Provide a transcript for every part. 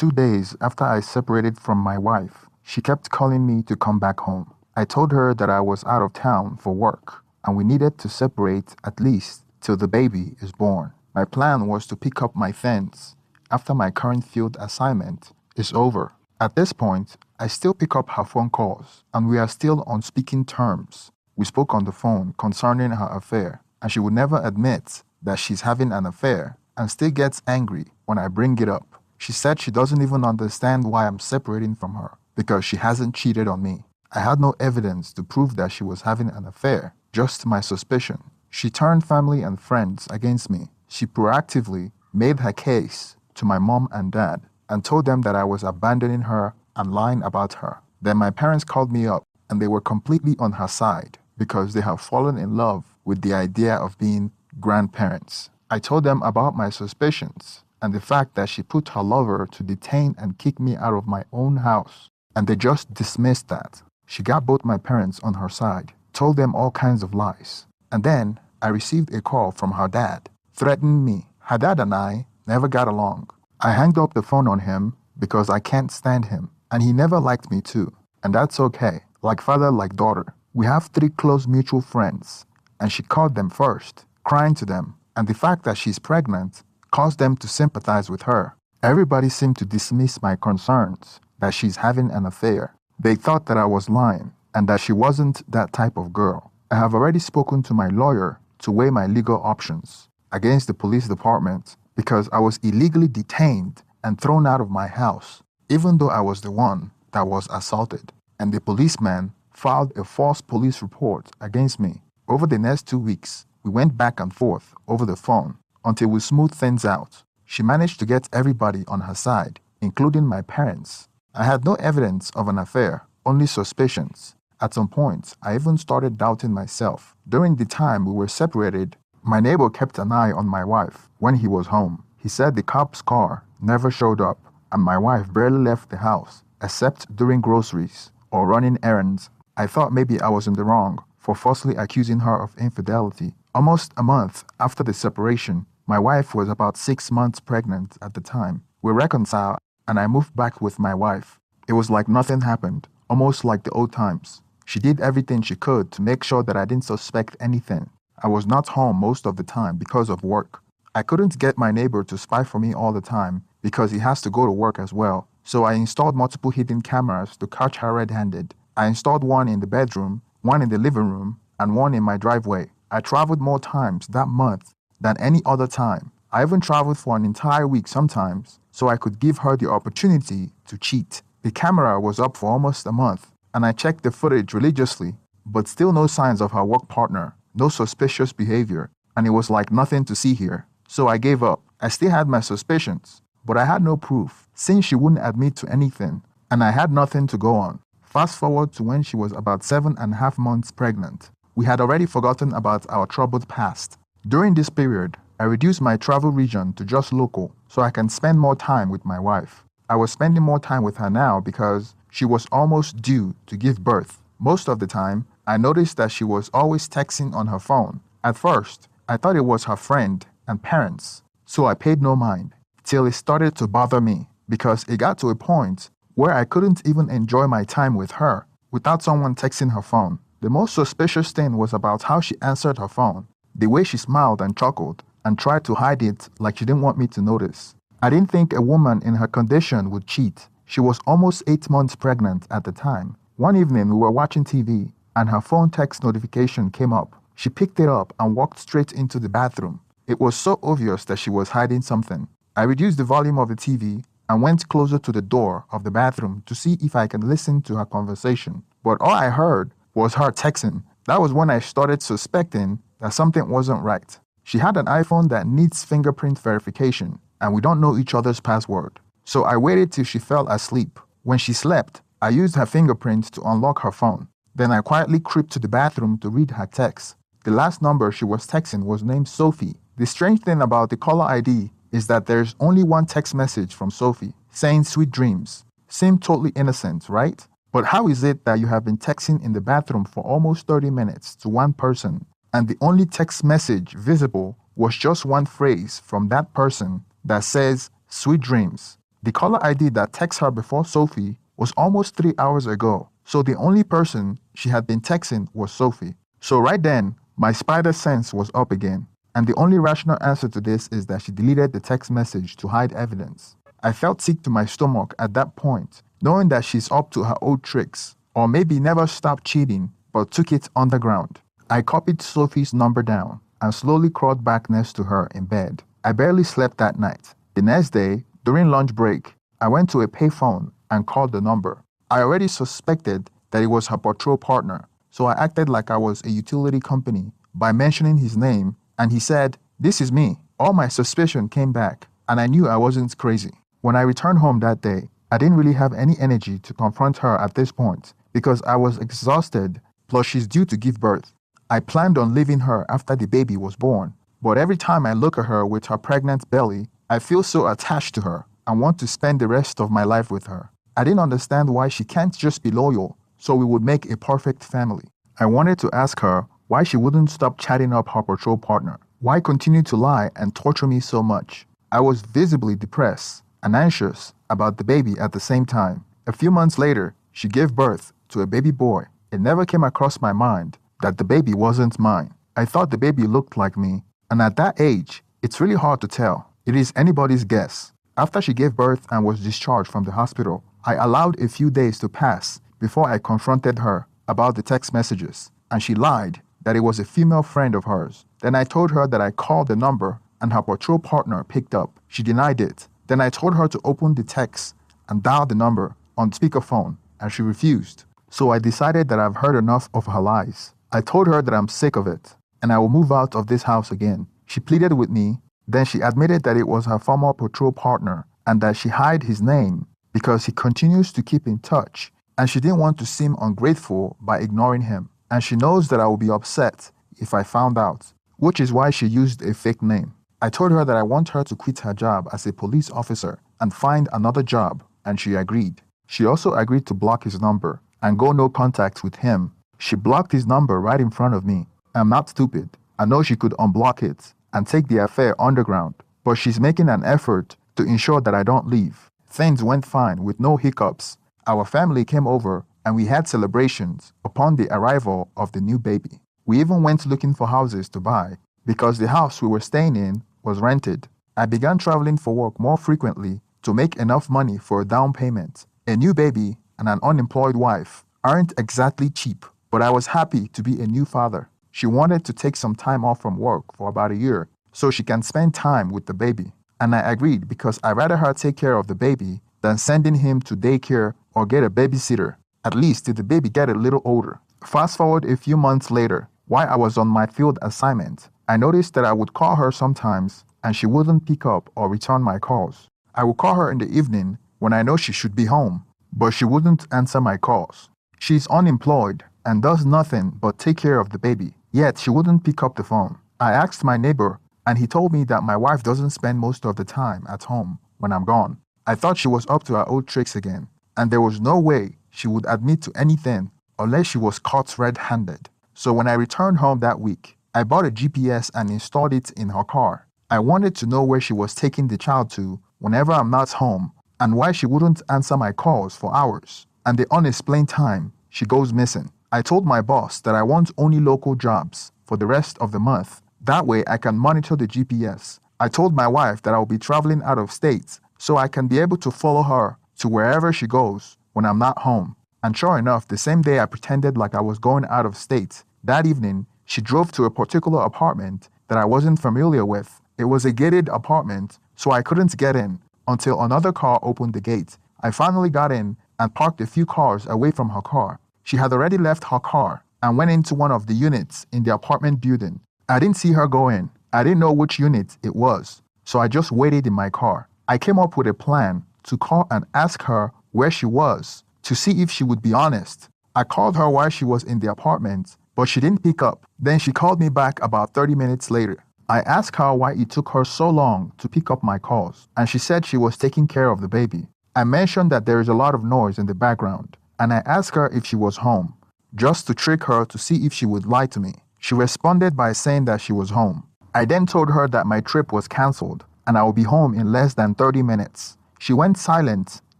2 days after I separated from my wife, she kept calling me to come back home. I told her that I was out of town for work and we needed to separate at least till the baby is born. My plan was to pick up my things after my current field assignment is over. At this point, I still pick up her phone calls and we are still on speaking terms. We spoke on the phone concerning her affair, and she would never admit that she's having an affair and still gets angry when I bring it up. She said she doesn't even understand why I'm separating from her because she hasn't cheated on me. I had no evidence to prove that she was having an affair, just my suspicion. She turned family and friends against me. She proactively made her case to my mom and dad and told them that I was abandoning her and lying about her. Then my parents called me up and they were completely on her side because they have fallen in love with the idea of being grandparents. I told them about my suspicions and the fact that she put her lover to detain and kick me out of my own house, and they just dismissed that. She got both my parents on her side, told them all kinds of lies, and then I received a call from her dad, threatening me. Her dad and I never got along. I hanged up the phone on him because I can't stand him, and he never liked me too, and that's okay. Like father, like daughter. We have 3 close mutual friends, and she called them first, crying to them, and the fact that she's pregnant caused them to sympathize with her. Everybody seemed to dismiss my concerns that she's having an affair. They thought that I was lying and that she wasn't that type of girl. I have already spoken to my lawyer to weigh my legal options against the police department because I was illegally detained and thrown out of my house, even though I was the one that was assaulted. And the policeman filed a false police report against me. Over the next 2 weeks, we went back and forth over the phone until we smoothed things out. She managed to get everybody on her side, including my parents. I had no evidence of an affair, only suspicions. At some point, I even started doubting myself. During the time we were separated, my neighbor kept an eye on my wife when he was home. He said the cop's car never showed up and my wife barely left the house, except during groceries or running errands. I thought maybe I was in the wrong for falsely accusing her of infidelity. Almost a month after the separation, my wife was about 6 months pregnant at the time. We reconciled and I moved back with my wife. It was like nothing happened, almost like the old times. She did everything she could to make sure that I didn't suspect anything. I was not home most of the time because of work. I couldn't get my neighbor to spy for me all the time because he has to go to work as well. So I installed multiple hidden cameras to catch her red-handed. I installed one in the bedroom, one in the living room, and one in my driveway. I traveled more times that month than any other time. I even traveled for an entire week sometimes so I could give her the opportunity to cheat. The camera was up for almost a month and I checked the footage religiously, but still no signs of her work partner, no suspicious behavior, and it was like nothing to see here. So I gave up. I still had my suspicions, but I had no proof since she wouldn't admit to anything and I had nothing to go on. Fast forward to when she was about 7.5 months pregnant. We had already forgotten about our troubled past. During this period, I reduced my travel region to just local so I can spend more time with my wife. I was spending more time with her now because she was almost due to give birth. Most of the time, I noticed that she was always texting on her phone. At first, I thought it was her friend and parents, so I paid no mind, till it started to bother me because it got to a point where I couldn't even enjoy my time with her without someone texting her phone. The most suspicious thing was about how she answered her phone, the way she smiled and chuckled and tried to hide it like she didn't want me to notice. I didn't think a woman in her condition would cheat. She was almost 8 months pregnant at the time. One evening we were watching TV and her phone text notification came up. She picked it up and walked straight into the bathroom. It was so obvious that she was hiding something. I reduced the volume of the TV and went closer to the door of the bathroom to see if I can listen to her conversation. But all I heard was her texting. That was when I started suspecting that something wasn't right. She had an iPhone that needs fingerprint verification, and we don't know each other's password. So I waited till she fell asleep. When she slept, I used her fingerprints to unlock her phone. Then I quietly crept to the bathroom to read her text. The last number she was texting was named Sophie. The strange thing about the caller ID is that there's only one text message from Sophie saying sweet dreams. Seemed totally innocent, right? But how is it that you have been texting in the bathroom for almost 30 minutes to one person and the only text message visible was just one phrase from that person that says sweet dreams? The caller ID that texted her before Sophie was almost 3 hours ago, so the only person she had been texting was Sophie. So right then, my spider sense was up again, and the only rational answer to this is that she deleted the text message to hide evidence. I felt sick to my stomach at that point, knowing that she's up to her old tricks, or maybe never stopped cheating but took it underground. I copied Sophie's number down and slowly crawled back next to her in bed. I barely slept that night. The next day, during lunch break, I went to a payphone and called the number. I already suspected that it was her patrol partner, so I acted like I was a utility company by mentioning his name, and he said, "This is me." All my suspicion came back, and I knew I wasn't crazy. When I returned home that day, I didn't really have any energy to confront her at this point because I was exhausted, plus she's due to give birth. I planned on leaving her after the baby was born, but every time I look at her with her pregnant belly, I feel so attached to her and want to spend the rest of my life with her. I didn't understand why she can't just be loyal so we would make a perfect family. I wanted to ask her why she wouldn't stop chatting up her patrol partner. Why continue to lie and torture me so much? I was visibly depressed and anxious about the baby at the same time. A few months later, she gave birth to a baby boy. It never came across my mind that the baby wasn't mine. I thought the baby looked like me, and at that age, it's really hard to tell. It is anybody's guess. After she gave birth and was discharged from the hospital, I allowed a few days to pass before I confronted her about the text messages, and she lied that it was a female friend of hers. Then I told her that I called the number and her patrol partner picked up. She denied it. Then I told her to open the text and dial the number on speakerphone, and she refused. So I decided that I've heard enough of her lies. I told her that I'm sick of it, and I will move out of this house again. She pleaded with me, then she admitted that it was her former patrol partner and that she hid his name because he continues to keep in touch, and she didn't want to seem ungrateful by ignoring him. And she knows that I will be upset if I found out, which is why she used a fake name. I told her that I want her to quit her job as a police officer and find another job, and she agreed. She also agreed to block his number and go no contact with him. She blocked his number right in front of me. I'm not stupid. I know she could unblock it and take the affair underground, but she's making an effort to ensure that I don't leave. Things went fine with no hiccups. Our family came over and we had celebrations upon the arrival of the new baby. We even went looking for houses to buy because the house we were staying in was rented. I began traveling for work more frequently to make enough money for a down payment. A new baby and an unemployed wife aren't exactly cheap, but I was happy to be a new father. She wanted to take some time off from work for about a year so she can spend time with the baby. And I agreed because I'd rather her take care of the baby than sending him to daycare or get a babysitter, at least till the baby get a little older. Fast forward a few months later, while I was on my field assignment, I noticed that I would call her sometimes and she wouldn't pick up or return my calls. I would call her in the evening when I know she should be home, but she wouldn't answer my calls. She's unemployed and does nothing but take care of the baby, yet she wouldn't pick up the phone. I asked my neighbor, and he told me that my wife doesn't spend most of the time at home when I'm gone. I thought she was up to her old tricks again, and there was no way she would admit to anything unless she was caught red-handed. So when I returned home that week, I bought a GPS and installed it in her car. I wanted to know where she was taking the child to whenever I'm not home, and why she wouldn't answer my calls for hours, and the unexplained time she goes missing. I told my boss that I want only local jobs for the rest of the month. That way I can monitor the GPS. I told my wife that I will be traveling out of state so I can be able to follow her to wherever she goes when I'm not home. And sure enough, the same day I pretended like I was going out of state, that evening she drove to a particular apartment that I wasn't familiar with. It was a gated apartment, so I couldn't get in until another car opened the gate. I finally got in and parked a few cars away from her car. She had already left her car and went into one of the units in the apartment building. I didn't see her go in. I didn't know which unit it was, so I just waited in my car. I came up with a plan to call and ask her where she was to see if she would be honest. I called her while she was in the apartment, but she didn't pick up. Then she called me back about 30 minutes later. I asked her why it took her so long to pick up my calls, and she said she was taking care of the baby. I mentioned that there is a lot of noise in the background, and I asked her if she was home, just to trick her to see if she would lie to me. She responded by saying that she was home. I then told her that my trip was cancelled and I will be home in less than 30 minutes. She went silent,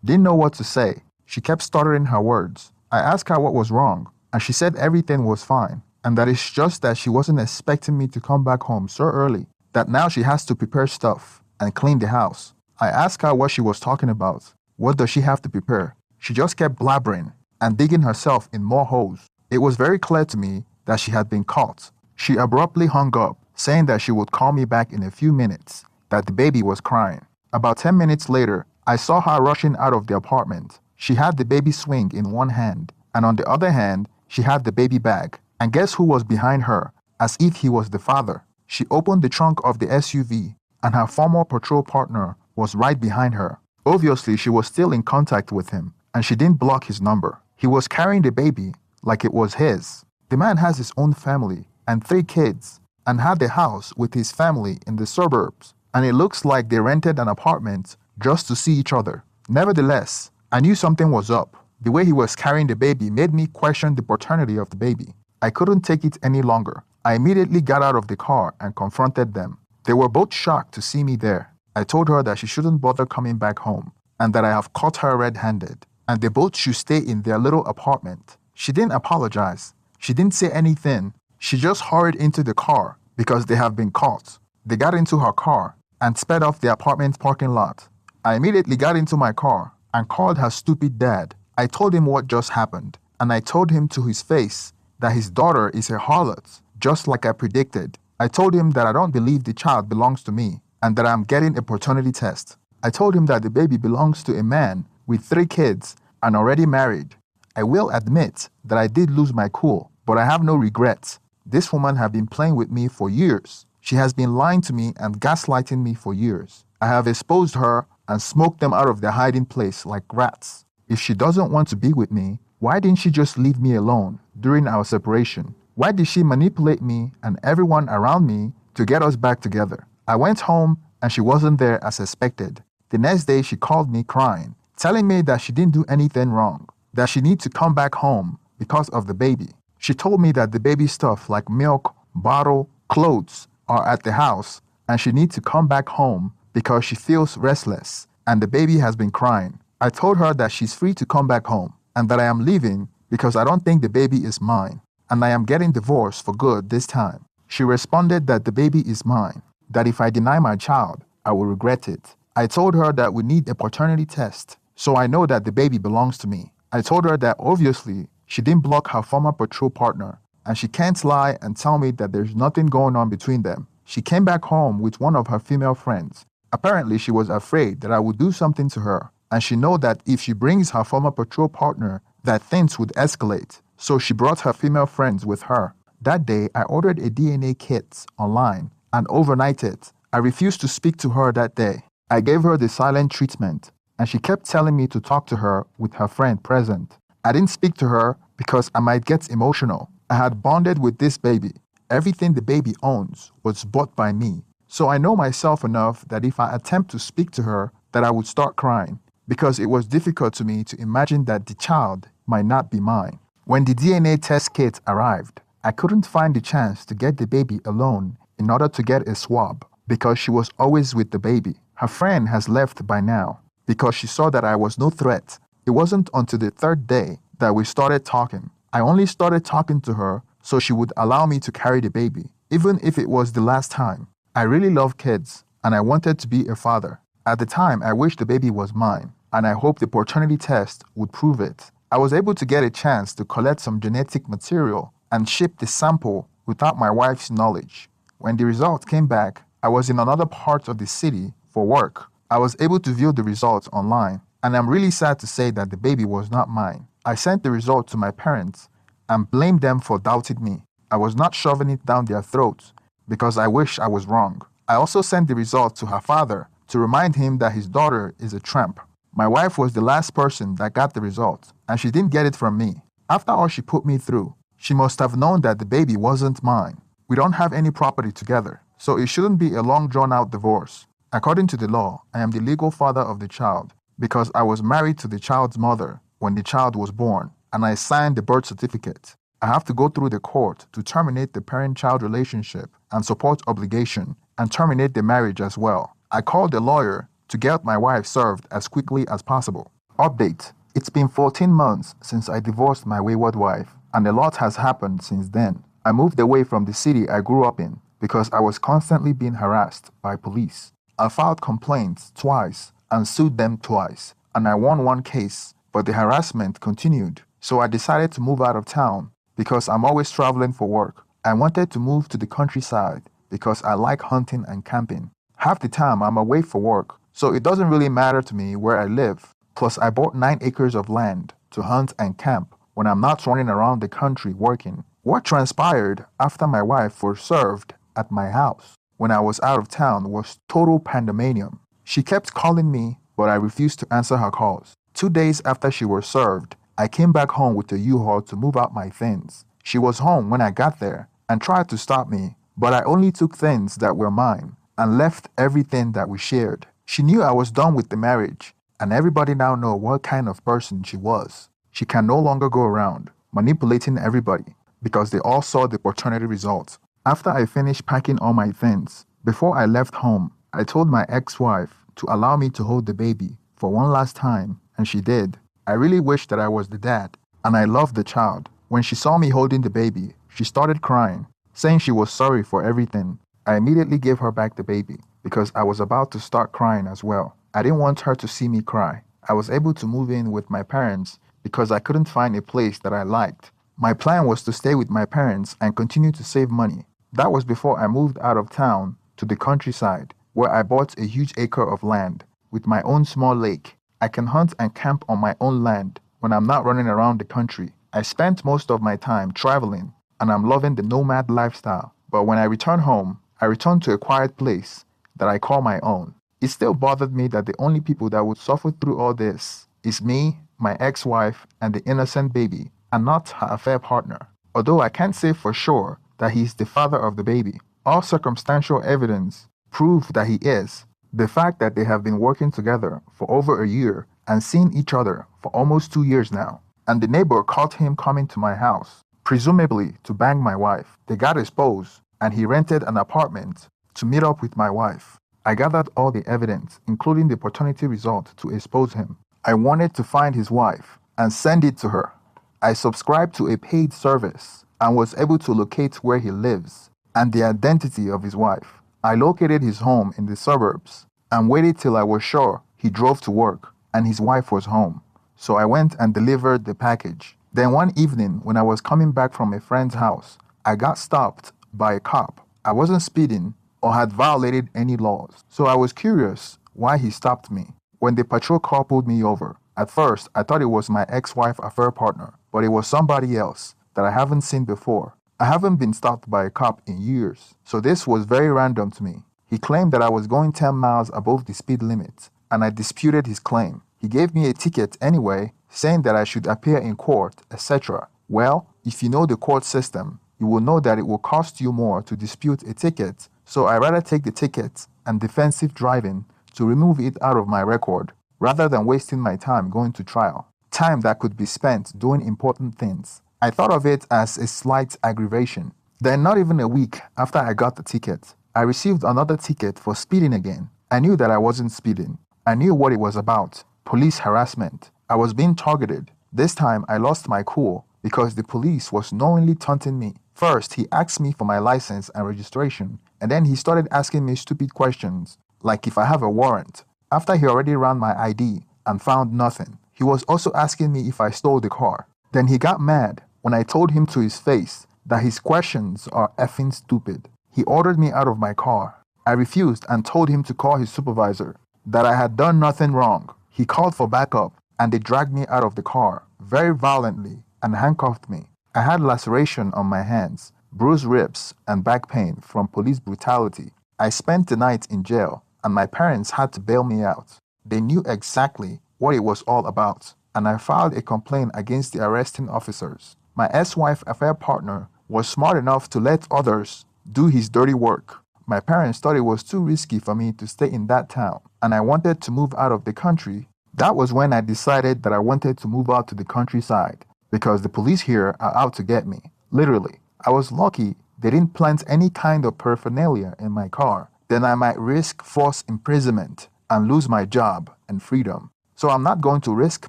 didn't know what to say. She kept stuttering her words. I asked her what was wrong, and she said everything was fine, and that it's just that she wasn't expecting me to come back home so early, that now she has to prepare stuff and clean the house. I asked her what she was talking about. What does she have to prepare? She just kept blabbering and digging herself in more holes. It was very clear to me that she had been caught. She abruptly hung up, saying that she would call me back in a few minutes, that the baby was crying. About 10 minutes later, I saw her rushing out of the apartment. She had the baby swing in one hand, and on the other hand, she had the baby bag. And guess who was behind her, as if he was the father? She opened the trunk of the SUV, and her former patrol partner was right behind her. Obviously, she was still in contact with him, and she didn't block his number. He was carrying the baby like it was his. The man has his own family and 3 kids, and had a house with his family in the suburbs, and it looks like they rented an apartment just to see each other. Nevertheless, I knew something was up. The way he was carrying the baby made me question the paternity of the baby. I couldn't take it any longer. I immediately got out of the car and confronted them. They were both shocked to see me there. I told her that she shouldn't bother coming back home, and that I have caught her red-handed, and they both should stay in their little apartment. She didn't apologize. She didn't say anything. She just hurried into the car because they have been caught. They got into her car and sped off the apartment parking lot. I immediately got into my car and called her stupid dad. I told him what just happened, and I told him to his face that his daughter is a harlot, just like I predicted. I told him that I don't believe the child belongs to me, and that I'm getting a paternity test. I told him that the baby belongs to a man with 3 kids and already married. I will admit that I did lose my cool, but I have no regrets. This woman had been playing with me for years. She has been lying to me and gaslighting me for years. I have exposed her and smoked them out of their hiding place like rats. If she doesn't want to be with me, why didn't she just leave me alone during our separation? Why did she manipulate me and everyone around me to get us back together? I went home and she wasn't there as expected. The next day she called me crying, telling me that she didn't do anything wrong, that she needs to come back home because of the baby. She told me that the baby stuff like milk, bottle, clothes are at the house, and she needs to come back home because she feels restless and the baby has been crying. I told her that she's free to come back home and that I am leaving because I don't think the baby is mine, and I am getting divorced for good this time. She responded that the baby is mine, that if I deny my child, I will regret it. I told her that we need a paternity test, so I know that the baby belongs to me. I told her that obviously she didn't block her former patrol partner, and she can't lie and tell me that there's nothing going on between them. She came back home with one of her female friends. Apparently, she was afraid that I would do something to her, and she know that if she brings her former patrol partner, that things would escalate. So she brought her female friends with her. That day, I ordered a DNA kit online and overnight it. I refused to speak to her that day. I gave her the silent treatment, and she kept telling me to talk to her with her friend present. I didn't speak to her because I might get emotional. I had bonded with this baby. Everything the baby owns was bought by me. So I know myself enough that if I attempt to speak to her, that I would start crying, because it was difficult to me to imagine that the child might not be mine. When the DNA test kit arrived, I couldn't find the chance to get the baby alone in order to get a swab, because she was always with the baby. Her friend has left by now because she saw that I was no threat. It wasn't until the 3rd day that we started talking. I only started talking to her so she would allow me to carry the baby, even if it was the last time. I really love kids, and I wanted to be a father. At the time, I wished the baby was mine, and I hoped the paternity test would prove it. I was able to get a chance to collect some genetic material and ship the sample without my wife's knowledge. When the results came back, I was in another part of the city for work. I was able to view the results online, and I'm really sad to say that the baby was not mine. I sent the result to my parents and blamed them for doubting me. I was not shoving it down their throats because I wish I was wrong. I also sent the result to her father to remind him that his daughter is a tramp. My wife was the last person that got the result, and she didn't get it from me. After all she put me through, she must have known that the baby wasn't mine. We don't have any property together, so it shouldn't be a long drawn-out divorce. According to the law, I am the legal father of the child because I was married to the child's mother when the child was born, and I signed the birth certificate. I have to go through the court to terminate the parent-child relationship and support obligation and terminate the marriage as well. I called a lawyer to get my wife served as quickly as possible. Update. It's been 14 months since I divorced my wayward wife, and a lot has happened since then. I moved away from the city I grew up in because I was constantly being harassed by police. I filed complaints twice and sued them twice, and I won one case, but the harassment continued. So I decided to move out of town because I'm always traveling for work. I wanted to move to the countryside because I like hunting and camping. Half the time I'm away for work, so it doesn't really matter to me where I live. Plus, I bought 9 acres of land to hunt and camp when I'm not running around the country working. What transpired after my wife was served at my house when I was out of town was total pandemonium. She kept calling me, but I refused to answer her calls. 2 days after she was served, I came back home with a U-Haul to move out my things. She was home when I got there and tried to stop me, but I only took things that were mine and left everything that we shared. She knew I was done with the marriage, and everybody now know what kind of person she was. She can no longer go around manipulating everybody because they all saw the paternity results. After I finished packing all my things, before I left home, I told my ex-wife to allow me to hold the baby for one last time, and she did. I really wish that I was the dad, and I loved the child. When she saw me holding the baby, she started crying, saying she was sorry for everything. I immediately gave her back the baby because I was about to start crying as well. I didn't want her to see me cry. I was able to move in with my parents because I couldn't find a place that I liked. My plan was to stay with my parents and continue to save money. That was before I moved out of town to the countryside, where I bought a huge acre of land with my own small lake. I can hunt and camp on my own land when I'm not running around the country. I spent most of my time traveling, and I'm loving the nomad lifestyle. But when I return home, I return to a quiet place that I call my own. It still bothered me that the only people that would suffer through all this is me, my ex-wife, and the innocent baby, and not her affair partner. Although I can't say for sure that he is the father of the baby, all circumstantial evidence prove that he is. The fact that they have been working together for over a year and seen each other for almost 2 years now, and the neighbor caught him coming to my house, presumably to bang my wife. They got exposed, and he rented an apartment to meet up with my wife. I gathered all the evidence, including the paternity result, to expose him. I wanted to find his wife and send it to her. I subscribed to a paid service and was able to locate where he lives and the identity of his wife. I located his home in the suburbs and waited till I was sure he drove to work and his wife was home. So I went and delivered the package. Then one evening, when I was coming back from a friend's house, I got stopped by a cop. I wasn't speeding or had violated any laws, so I was curious why he stopped me. When the patrol car pulled me over, at first I thought it was my ex-wife affair partner, but it was somebody else that I haven't seen before. I haven't been stopped by a cop in years, so this was very random to me. He claimed that I was going 10 miles above the speed limit, and I disputed his claim. He gave me a ticket anyway, saying that I should appear in court, etc. Well, if you know the court system, you will know that it will cost you more to dispute a ticket, so I rather take the ticket and defensive driving to remove it out of my record, rather than wasting my time going to trial. Time that could be spent doing important things. I thought of it as a slight aggravation. Then not even a week after I got the ticket, I received another ticket for speeding again. I knew that I wasn't speeding. I knew what it was about. Police harassment. I was being targeted. This time I lost my cool because the police was knowingly taunting me. First, he asked me for my license and registration, and then he started asking me stupid questions, like if I have a warrant. After he already ran my ID and found nothing, he was also asking me if I stole the car. Then he got mad when I told him to his face that his questions are effing stupid. He ordered me out of my car. I refused and told him to call his supervisor, that I had done nothing wrong. He called for backup and they dragged me out of the car very violently and handcuffed me. I had laceration on my hands, bruised ribs, and back pain from police brutality. I spent the night in jail, and my parents had to bail me out. They knew exactly what it was all about, and I filed a complaint against the arresting officers. My ex-wife affair partner was smart enough to let others do his dirty work. My parents thought it was too risky for me to stay in that town, and I wanted to move out of the country. That was when I decided that I wanted to move out to the countryside, because the police here are out to get me. Literally. I was lucky they didn't plant any kind of paraphernalia in my car. Then I might risk false imprisonment and lose my job and freedom. So I'm not going to risk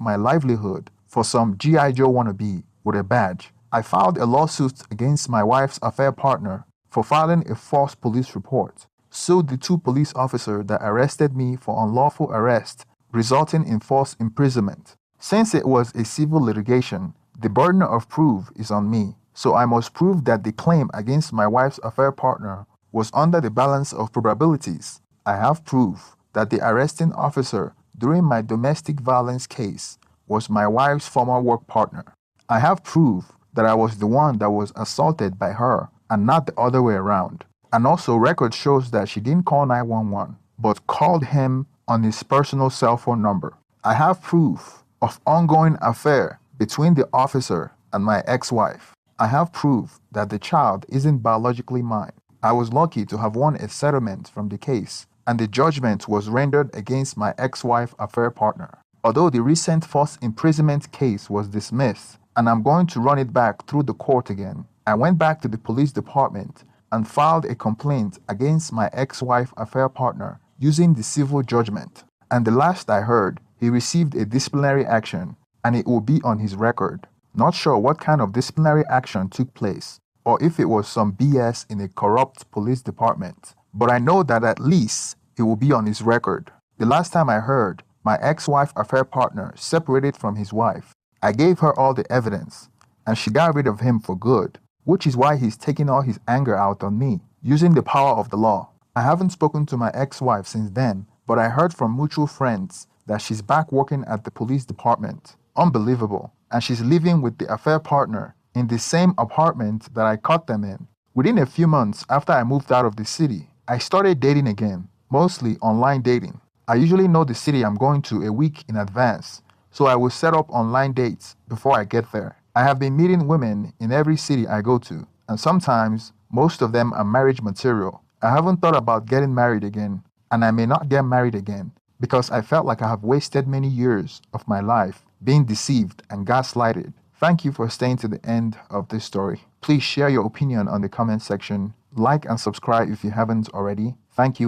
my livelihood for some G.I. Joe wannabe with a badge. I filed a lawsuit against my wife's affair partner for filing a false police report, sued the 2 police officers that arrested me for unlawful arrest, resulting in false imprisonment. Since it was a civil litigation, the burden of proof is on me, so I must prove that the claim against my wife's affair partner was under the balance of probabilities. I have proof that the arresting officer during my domestic violence case was my wife's former work partner. I have proof that I was the one that was assaulted by her and not the other way around. And also record shows that she didn't call 911, but called him on his personal cell phone number. I have proof of ongoing affair between the officer and my ex-wife. I have proof that the child isn't biologically mine. I was lucky to have won a settlement from the case, and the judgment was rendered against my ex-wife affair partner. Although the recent false imprisonment case was dismissed, and I'm going to run it back through the court again, I went back to the police department and filed a complaint against my ex-wife affair partner using the civil judgment. And the last I heard, he received a disciplinary action, and it will be on his record. Not sure what kind of disciplinary action took place, or if it was some BS in a corrupt police department. But I know that at least it will be on his record. The last time I heard, my ex-wife affair partner separated from his wife. I gave her all the evidence, and she got rid of him for good, which is why he's taking all his anger out on me, using the power of the law. I haven't spoken to my ex-wife since then, but I heard from mutual friends that she's back working at the police department. Unbelievable. And she's living with the affair partner in the same apartment that I caught them in. Within a few months after I moved out of the city, I started dating again, mostly online dating. I usually know the city I'm going to a week in advance, so I will set up online dates before I get there. I have been meeting women in every city I go to, and sometimes most of them are marriage material. I haven't thought about getting married again, and I may not get married again because I felt like I have wasted many years of my life being deceived and gaslighted. Thank you for staying to the end of this story. Please share your opinion on the comment section, like and subscribe if you haven't already. Thank you.